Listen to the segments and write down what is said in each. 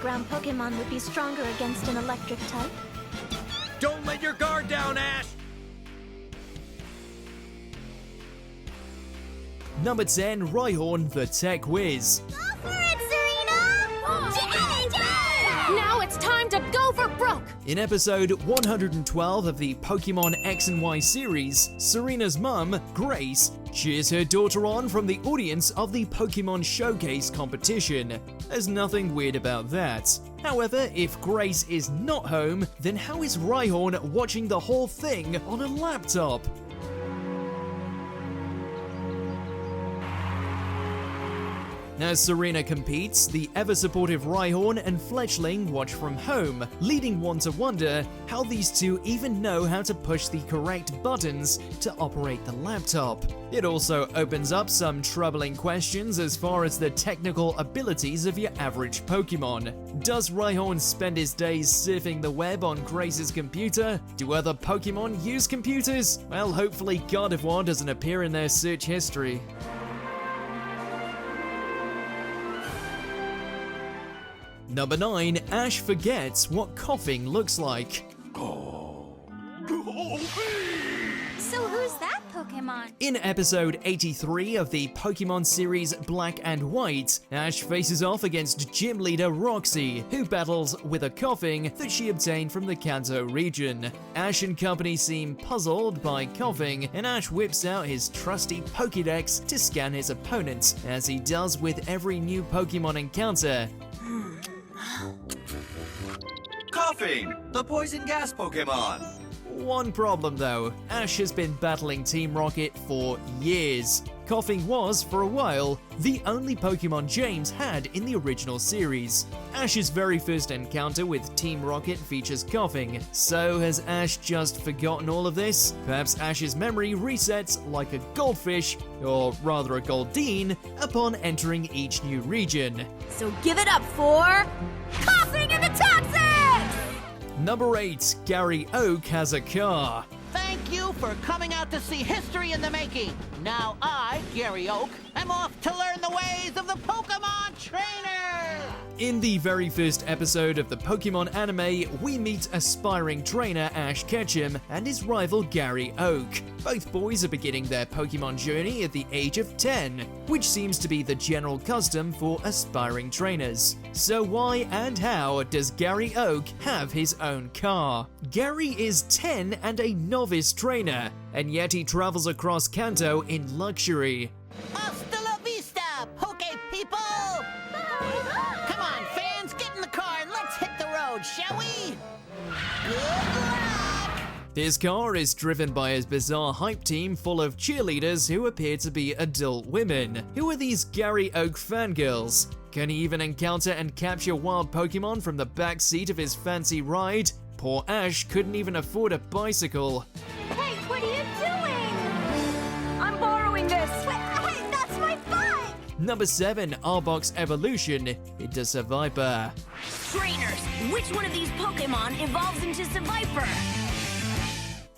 ground Pokémon would be stronger against an electric type. Don't let your guard down, Ash! Number 10, Rhydon, the Tech Whiz. Go for it, Serena! Now it's time to go for broke! In episode 112 of the Pokemon X and Y series, Serena's mum, Grace, cheers her daughter on from the audience of the Pokemon Showcase competition. There's nothing weird about that. However, if Grace is not home, then how is Rhydon watching the whole thing on a laptop? As Serena competes, the ever-supportive Rhydon and Fletchling watch from home, leading one to wonder how these two even know how to push the correct buttons to operate the laptop. It also opens up some troubling questions as far as the technical abilities of your average Pokemon. Does Rhydon spend his days surfing the web on Grace's computer? Do other Pokemon use computers? Well, hopefully Pika-wha doesn't appear in their search history. Number 9, Ash forgets what coughing looks like. So who's that Pokemon? In episode 83 of the Pokemon series Black and White, Ash faces off against gym leader Roxy, who battles with a coughing that she obtained from the Kanto region. Ash and company seem puzzled by coughing, and Ash whips out his trusty Pokédex to scan his opponents, as he does with every new Pokemon encounter. Coughing, the poison gas Pokemon. One problem though, Ash has been battling Team Rocket for years. Coughing was, for a while, the only Pokemon James had in the original series. Ash's very first encounter with Team Rocket features coughing. So has Ash just forgotten all of this? Perhaps Ash's memory resets like a goldfish, or rather a Goldeen, upon entering each new region. So give it up for... Coughing in the Toxics! Number 8, Gary Oak has a car. Thank you for coming out to see history in the making. Now I, Gary Oak, am off to learn the ways of the Pokemon trainer! In the very first episode of the Pokemon anime, we meet aspiring trainer Ash Ketchum and his rival Gary Oak. Both boys are beginning their Pokemon journey at the age of 10, which seems to be the general custom for aspiring trainers. So why and how does Gary Oak have his own car? Gary is 10 and a novice trainer, and yet he travels across Kanto in luxury. Hasta la vista, Poke people! Come on, fans, get in the car and let's hit the road, shall we? Good luck! His car is driven by his bizarre hype team full of cheerleaders who appear to be adult women. Who are these Gary Oak fangirls? Can he even encounter and capture wild Pokemon from the back seat of his fancy ride? Poor Ash couldn't even afford a bicycle. Hey, what are you doing? I'm borrowing this. Hey, that's my bike! Number 7, Arbok's evolution into Seviper. Trainers, which one of these Pokemon evolves into Seviper?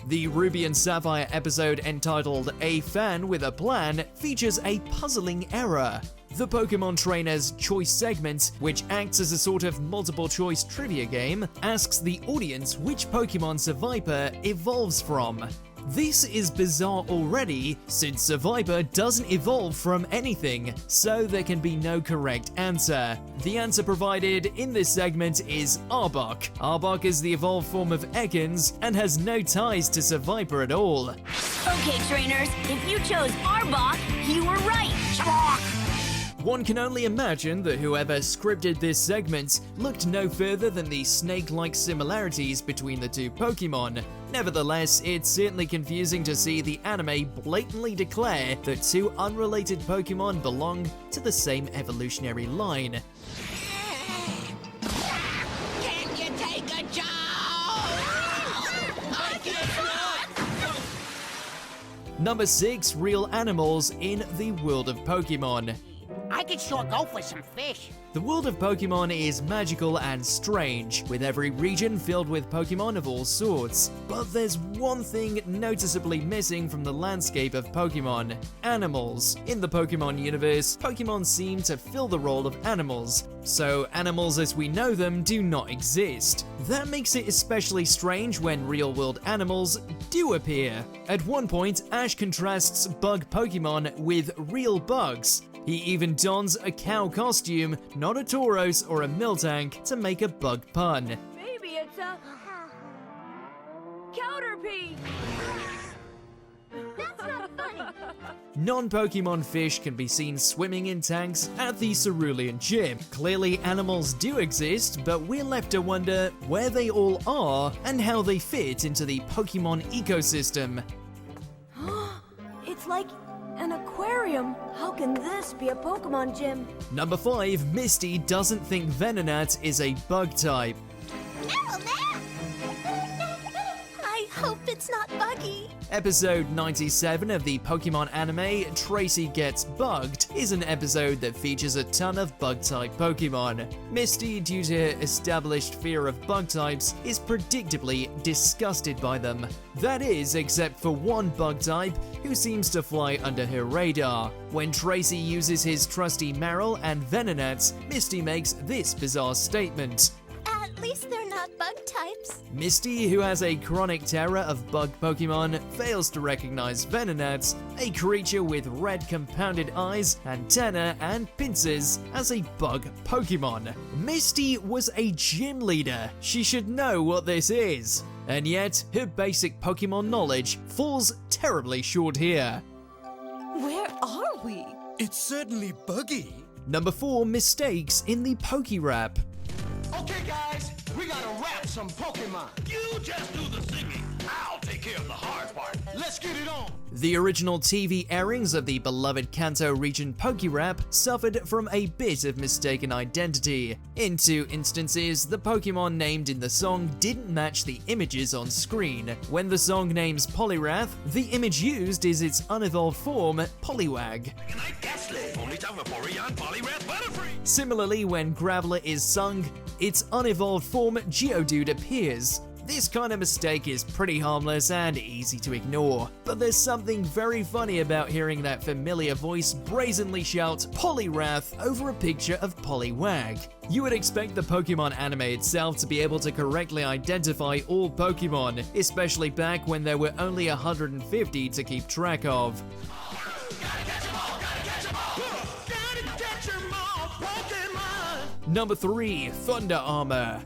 The Ruby and Sapphire episode entitled A Fan with a Plan features a puzzling error. The Pokemon Trainer's Choice segment, which acts as a sort of multiple-choice trivia game, asks the audience which Pokemon Seviper evolves from. This is bizarre already, since Seviper doesn't evolve from anything, so there can be no correct answer. The answer provided in this segment is Arbok. Arbok is the evolved form of Ekans and has no ties to Seviper at all. Okay, trainers, if you chose Arbok, you were right. One can only imagine that whoever scripted this segment looked no further than the snake-like similarities between the two Pokemon. Nevertheless, it's certainly confusing to see the anime blatantly declare that two unrelated Pokemon belong to the same evolutionary line. Can you take a joke? I cannot! Number 6, real animals in the world of Pokemon. I I could sure go for some fish. The world of Pokemon is magical and strange, with every region filled with Pokemon of all sorts. But there's one thing noticeably missing from the landscape of Pokemon: animals. In the Pokemon universe, Pokemon seem to fill the role of animals, so animals as we know them do not exist. That makes it especially strange when real-world animals do appear. At one point, Ash contrasts bug Pokemon with real bugs. He even dons a cow costume, not a Tauros or a Miltank, to make a bug pun. Maybe it's a Counterpie. That's not funny. Non-Pokemon fish can be seen swimming in tanks at the Cerulean Gym. Clearly animals do exist, but we're left to wonder where they all are and how they fit into the Pokemon ecosystem. It's like an aquarium. How can this be a Pokemon gym? Number 5, Misty doesn't think Venonat is a bug type. I hope it's not buggy. Episode 97 of the Pokemon anime, Tracy Gets Bugged, is an episode that features a ton of bug-type Pokemon. Misty, due to her established fear of bug types, is predictably disgusted by them. That is, except for one bug type who seems to fly under her radar. When Tracy uses his trusty Marill and Venonat, Misty makes this bizarre statement. At least they're not bug types. Misty, who has a chronic terror of bug Pokemon, fails to recognize Venonat, a creature with red compounded eyes, antennae, and pincers, as a bug Pokemon. Misty was a gym leader. She should know what this is. And yet, her basic Pokemon knowledge falls terribly short here. Where are we? It's certainly buggy. Number 4, mistakes in the Pokerap. Okay, guys, we gotta rap some Pokemon. You just do the singing. I'll take care of the hard part. Let's get it on. The original TV airings of the beloved Kanto region Pokerap suffered from a bit of mistaken identity. In 2 instances, the Pokemon named in the song didn't match the images on screen. When the song names Poliwrath, the image used is its unevolved form, Poliwag. Similarly, when Graveler is sung, its unevolved form, Geodude, appears. This kind of mistake is pretty harmless and easy to ignore, but there's something very funny about hearing that familiar voice brazenly shout Poliwrath over a picture of Poliwag. You would expect the Pokemon anime itself to be able to correctly identify all Pokemon, especially back when there were only 150 to keep track of. Number 3, Thunder Armor.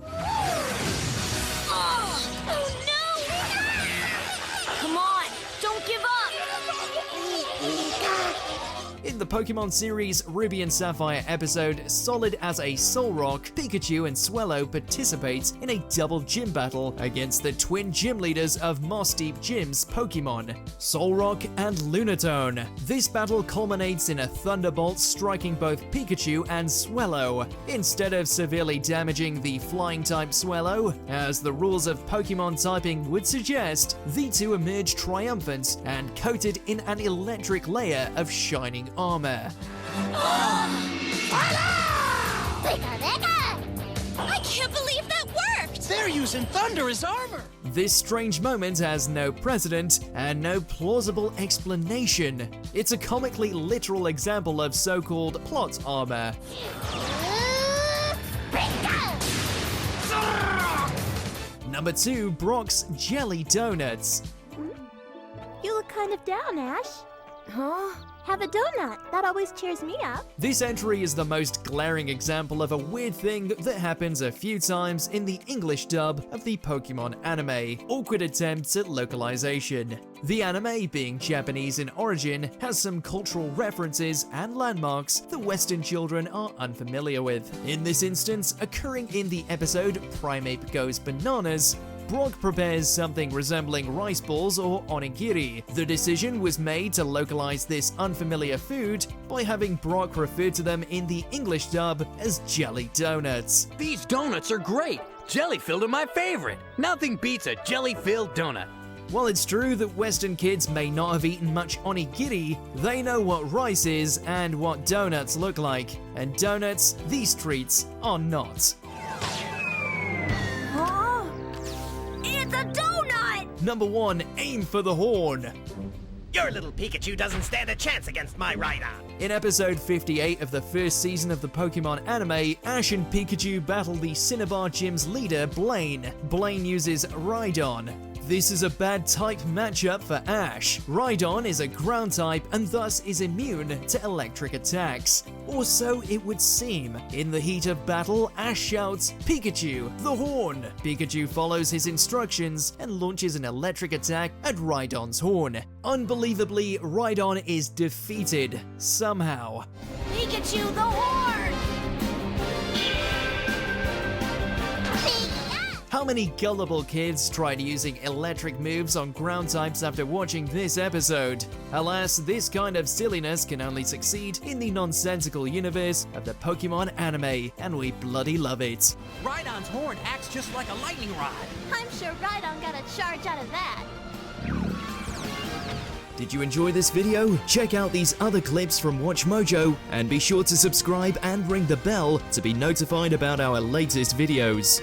Come on, don't give up! In the Pokemon series Ruby and Sapphire episode Solid as a Solrock, Pikachu and Swellow participate in a double gym battle against the twin gym leaders of Moss Deep Gym's Pokemon, Solrock and Lunatone. This battle culminates in a thunderbolt striking both Pikachu and Swellow. Instead of severely damaging the flying-type Swellow, as the rules of Pokemon typing would suggest, the two emerge triumphant and coated in an electric layer of shining armor. I can't believe that worked! They're using thunder as armor. This strange moment has no precedent and no plausible explanation. It's a comically literal example of so-called plot armor. Number 2, Brock's Jelly Donuts. You look kind of down, Ash. Huh? Have a donut. That always cheers me up. This entry is the most glaring example of a weird thing that happens a few times in the English dub of the Pokemon anime, awkward attempts at localization. The anime, being Japanese in origin, has some cultural references and landmarks that Western children are unfamiliar with. In this instance, occurring in the episode Primeape Goes Bananas, Brock prepares something resembling rice balls or onigiri. The decision was made to localize this unfamiliar food by having Brock refer to them in the English dub as jelly donuts. These donuts are great. Jelly-filled are my favorite. Nothing beats a jelly-filled donut. While it's true that Western kids may not have eaten much onigiri, they know what rice is and what donuts look like. And donuts, these treats, are not. Huh? It's a donut! Number 1, aim for the horn. Your little Pikachu doesn't stand a chance against my Rhydon. In episode 58 of the first season of the Pokemon anime, Ash and Pikachu battle the Cinnabar Gym's leader, Blaine. Blaine uses Rhydon. This is a bad type matchup for Ash. Rhydon is a ground type and thus is immune to electric attacks. Or so it would seem. In the heat of battle, Ash shouts, "Pikachu, the horn!" Pikachu follows his instructions and launches an electric attack at Rhydon's horn. Unbelievably, Rhydon is defeated. Somehow. Pikachu, the horn! How many gullible kids tried using electric moves on ground types after watching this episode? Alas, this kind of silliness can only succeed in the nonsensical universe of the Pokemon anime, and we bloody love it. Rhydon's horn acts just like a lightning rod. I'm sure Rhydon got a charge out of that. Did you enjoy this video? Check out these other clips from WatchMojo, and be sure to subscribe and ring the bell to be notified about our latest videos.